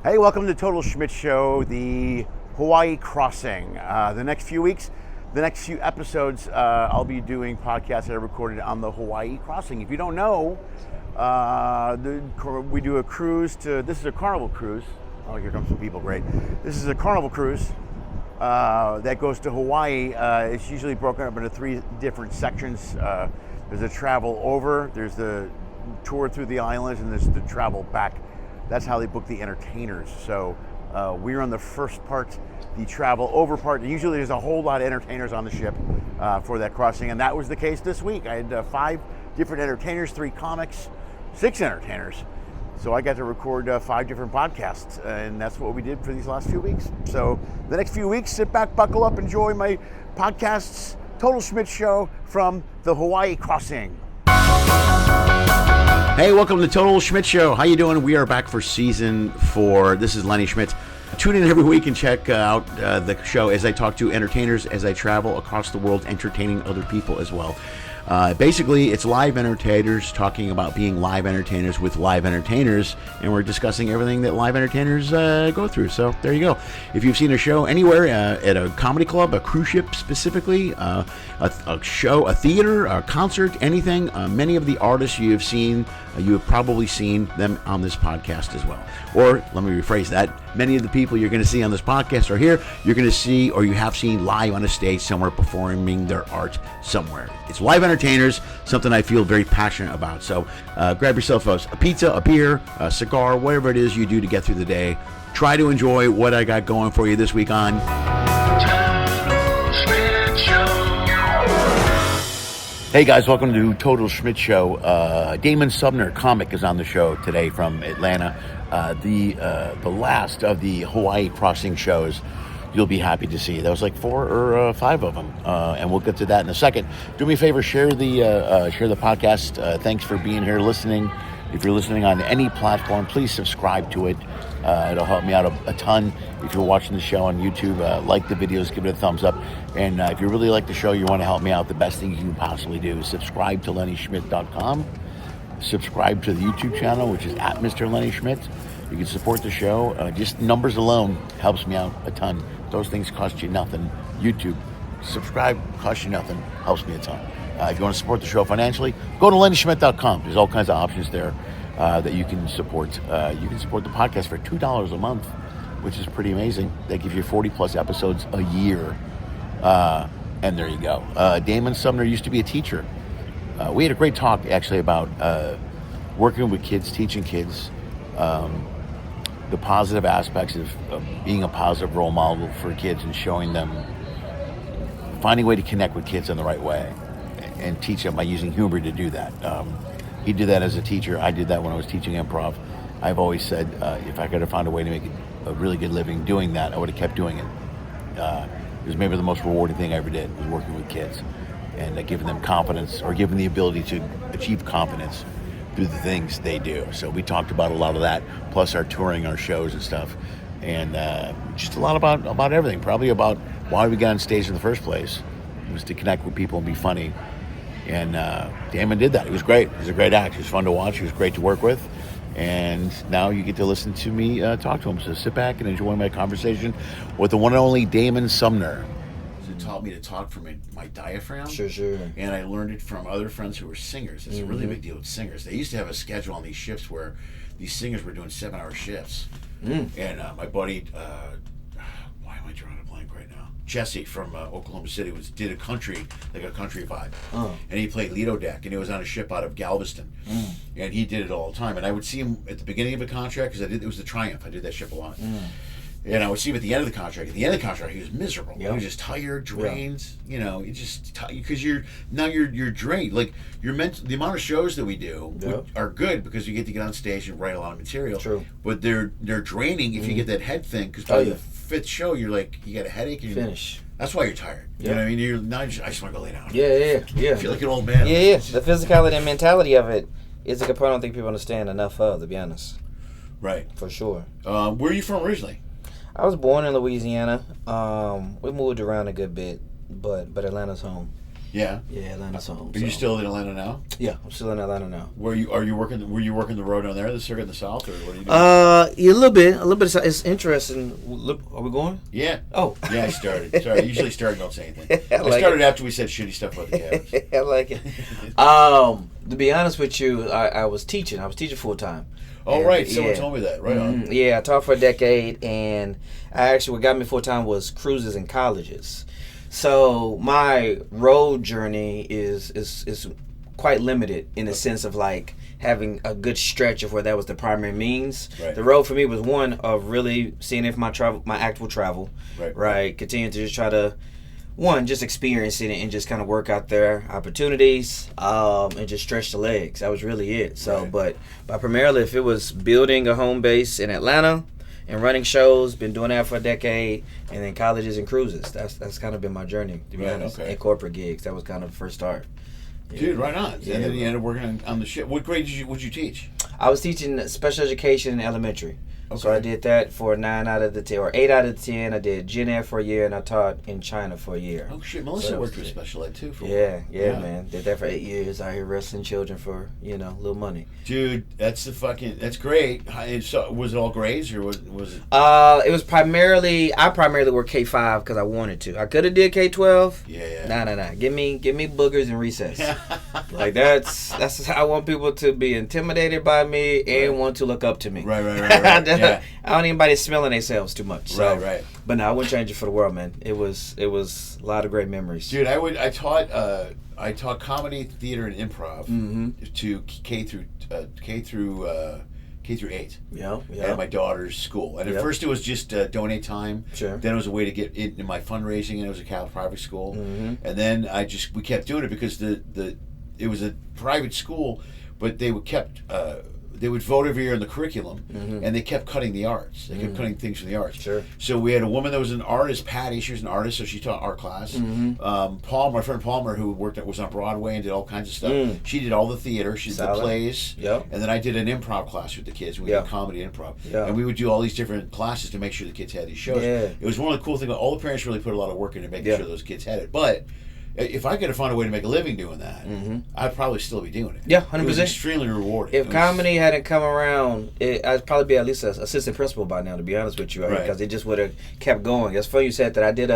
Hey, welcome to Total Schmidt Show, the Hawaii crossing. The next few weeks, the next few episodes, I'll be doing podcasts that I recorded on the Hawaii crossing. If you don't know, we do a cruise this is a Carnival cruise. Oh, here comes some people, great. This is a Carnival cruise that goes to Hawaii. It's usually broken up into 3 different sections. There's a travel over, there's the tour through the islands, and there's the travel back. That's how they book the entertainers. So we're on the first part, the travel over part. Usually there's a whole lot of entertainers on the ship for that crossing, and that was the case this week. I had 5 different entertainers, 3 comics, 6 entertainers. So I got to record 5 different podcasts, and that's what we did for these last few weeks. So the next few weeks, sit back, buckle up, enjoy my podcasts, Total Schmidt Show from the Hawaii crossing. Hey, welcome to the Total Schmidt Show. How you doing? We are back for season 4. This is Lenny Schmidt. Tune in every week and check out the show as I talk to entertainers as I travel across the world, entertaining other people as well. Basically, it's live entertainers talking about being live entertainers with live entertainers, and we're discussing everything that live entertainers go through. So there you go. If you've seen a show anywhere, at a comedy club, a cruise ship specifically, a show, a theater, a concert, anything, many of the artists you have seen, you have probably seen them on this podcast as well. Or let me rephrase that. Many of the people you're going to see on this podcast are here. You're going to see, or you have seen live on a stage somewhere performing their art somewhere. It's live entertainers, something I feel very passionate about. So grab yourself a pizza, a beer, a cigar, whatever it is you do to get through the day. Try to enjoy what I got going for you this week on Total Schmidt Show. Hey guys, welcome to Total Schmidt Show. Damon Sumner, comic, is on the show today from Atlanta. The last of the Hawaii crossing shows you'll be happy to see. There was like 4 or 5 of them, and we'll get to that in a second. Do me a favor, share the podcast. Thanks for being here, listening. If you're listening on any platform, please subscribe to it. It'll help me out a ton. If you're watching the show on YouTube, like the videos, give it a thumbs up. And if you really like the show, you want to help me out, the best thing you can possibly do is subscribe to LennySchmidt.com. Subscribe to the YouTube channel, which is at Mr. Lenny Schmidt. You can support the show. Just numbers alone helps me out a ton. Those things cost you nothing. YouTube, subscribe, costs you nothing, helps me a ton. If you want to support the show financially, go to LennySchmidt.com. There's all kinds of options there that you can support. You can support the podcast for $2 a month, which is pretty amazing. They give you 40 plus episodes a year. And there you go. Damon Sumner used to be a teacher. We had a great talk actually about working with kids, teaching kids, the positive aspects of being a positive role model for kids and showing them, finding a way to connect with kids in the right way and teach them by using humor to do that. He did that as a teacher. I did that when I was teaching improv. I've always said if I could have found a way to make a really good living doing that, I would have kept doing it. It was maybe the most rewarding thing I ever did, was working with kids and giving them confidence, or giving the ability to achieve confidence through the things they do. So we talked about a lot of that, plus our touring, our shows and stuff, and just a lot about everything. Probably about why we got on stage in the first place. It was to connect with people and be funny. And Damon did that. He was great. He was a great act. He was fun to watch. He was great to work with. And now you get to listen to me talk to him. So sit back and enjoy my conversation with the one and only Damon Sumner. It taught me to talk from my diaphragm. Sure. And I learned it from other friends who were singers. It's a really big deal with singers. They used to have a schedule on these shifts where these singers were doing 7-hour shifts. And my buddy, why am I drawing a blank right now? Jesse from Oklahoma City did a country vibe. And he played Lido Deck, and he was on a ship out of Galveston. And he did it all the time. And I would see him at the beginning of a contract, because it was the Triumph. I did that ship a lot. And I would see him at the end of the contract. At the end of the contract, he was miserable. Yep. He was just tired, drained. You know, you just because you're drained. Like the amount of shows that we do are good because you get to get on stage and write a lot of material. True. But they're draining if you get that head thing, because by the 5th show you're like, you got a headache. And finish. That's why you're tired. You know what I mean? I just want to go lay down. Yeah. I feel like an old man. Yeah. The physicality and mentality of it is a component I don't think people understand enough of, to be honest. Right. For sure. Where are you from originally? I was born in Louisiana. We moved around a good bit, but Atlanta's home. Yeah. Yeah, Atlanta's home. Are you still in Atlanta now? Yeah, I'm still in Atlanta now. Were you working the road down there, the circuit in the south, or what are you doing? Yeah, a little bit. It's interesting. Look, are we going? Yeah. Oh. Yeah, I started. Sorry, I usually start and don't say anything. I I started after we said shitty stuff about the cabins. I like it. To be honest with you, I was teaching. I was teaching full time. Oh, right. Someone told me that. Right on. Yeah, I taught for a decade, and what got me full time was cruises and colleges. So my road journey is quite limited in the sense of like having a good stretch of where that was the primary means. Right. The road for me was one of really seeing if my actual travel, right. Continue to just try to just experiencing it and just kind of work out their opportunities and just stretch the legs. That was really it. So, but primarily if it was building a home base in Atlanta and running shows, been doing that for a decade, and then colleges and cruises. That's kind of been my journey, to be honest. And corporate gigs. That was kind of the first start. Yeah. Dude, right on. Yeah. And then you ended up working on the ship. What grade would you teach? I was teaching special education in elementary. Okay. So I did that for 9 out of the 10, or 8 out of the 10. I did Gen Ed for a year, and I taught in China for a year. Oh shit, Melissa worked with special ed too for a while. Yeah, man. Did that for 8 years. Out here wrestling children for little money. Dude, that's great. So was it all grades or was it? It was I primarily worked K-5 because I wanted to. I could have did K-12. Yeah. Nah. Give me boogers and recess. Like that's how I want people to be intimidated by me and want to look up to me. Right. Yeah. I don't need anybody smelling themselves too much. So. Right. But no, I wouldn't change it for the world, man. It was a lot of great memories. Dude, I taught comedy, theater, and improv to K through 8. Yeah. At my daughter's school. And at first it was just donate time. Sure. Then it was a way to get into my fundraising, and it was a Catholic private school. And then we kept doing it because it was a private school, but they would vote every year in the curriculum, and they kept cutting the arts. They kept cutting things from the arts. Sure. So we had a woman that was an artist, Patty. She was an artist, so she taught art class. My friend Palmer, who was on Broadway and did all kinds of stuff. She did all the theater. She did the plays. Yep. And then I did an improv class with the kids. We did comedy and improv. Yep. And we would do all these different classes to make sure the kids had these shows. Yeah. It was one of the cool things. All the parents really put a lot of work into making sure those kids had it. But if I could have found a way to make a living doing that, I'd probably still be doing it. Yeah, 100%. It was extremely rewarding. If comedy hadn't come around, I'd probably be at least an assistant principal by now, to be honest with you, right? Because it just would have kept going. It's funny you said that. I did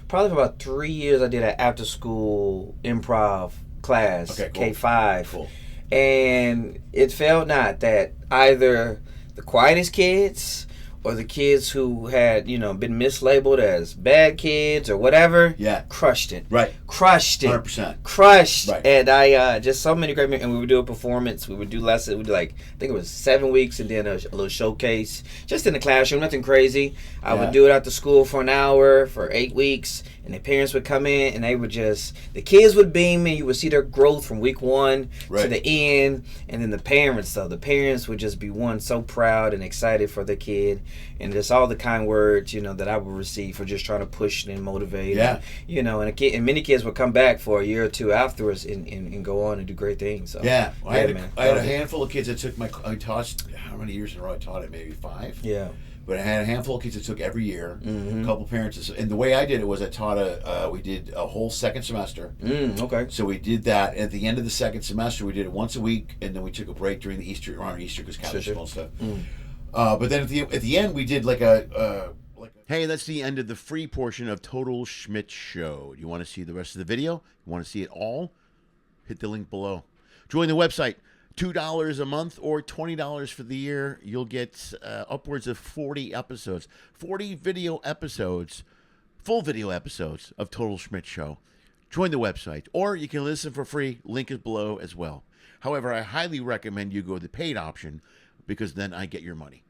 probably for about 3 years, I did an after-school improv class, cool. K-5. Cool. And it felt not that either the quietest kids or the kids who had, been mislabeled as bad kids or whatever, crushed it. Right. Crushed it. 100%. Crushed. Right. And I just so many great, and we would do a performance. We would do lessons. We would do I think it was 7 weeks, and then a little showcase just in the classroom, nothing crazy. I would do it after school for an hour for 8 weeks, and the parents would come in, and they would the kids would beam, and you would see their growth from week 1 to the end, and then the parents would just be so proud and excited for their kid, and just all the kind words, that I would receive for just trying to push and motivate. Yeah. And many kids would come back for a year or two afterwards and go on and do great things. So, I had a handful of kids that took I taught, how many years in a row I taught it? Maybe 5. Yeah. But I had a handful of kids that took every year. A couple parents, and the way I did it was I taught we did a whole second semester. Okay. So we did that. At the end of the second semester, we did it once a week, and then we took a break during the around Easter because Catholic school and stuff. But then at the end, we did Hey, that's the end of the free portion of Total Schmidt Show. You want to see the rest of the video? You want to see it all? Hit the link below. Join the website. $2 a month or $20 for the year. You'll get upwards of 40 episodes. 40 video episodes, full video episodes of Total Schmidt Show. Join the website. Or you can listen for free. Link is below as well. However, I highly recommend you go the paid option because then I get your money.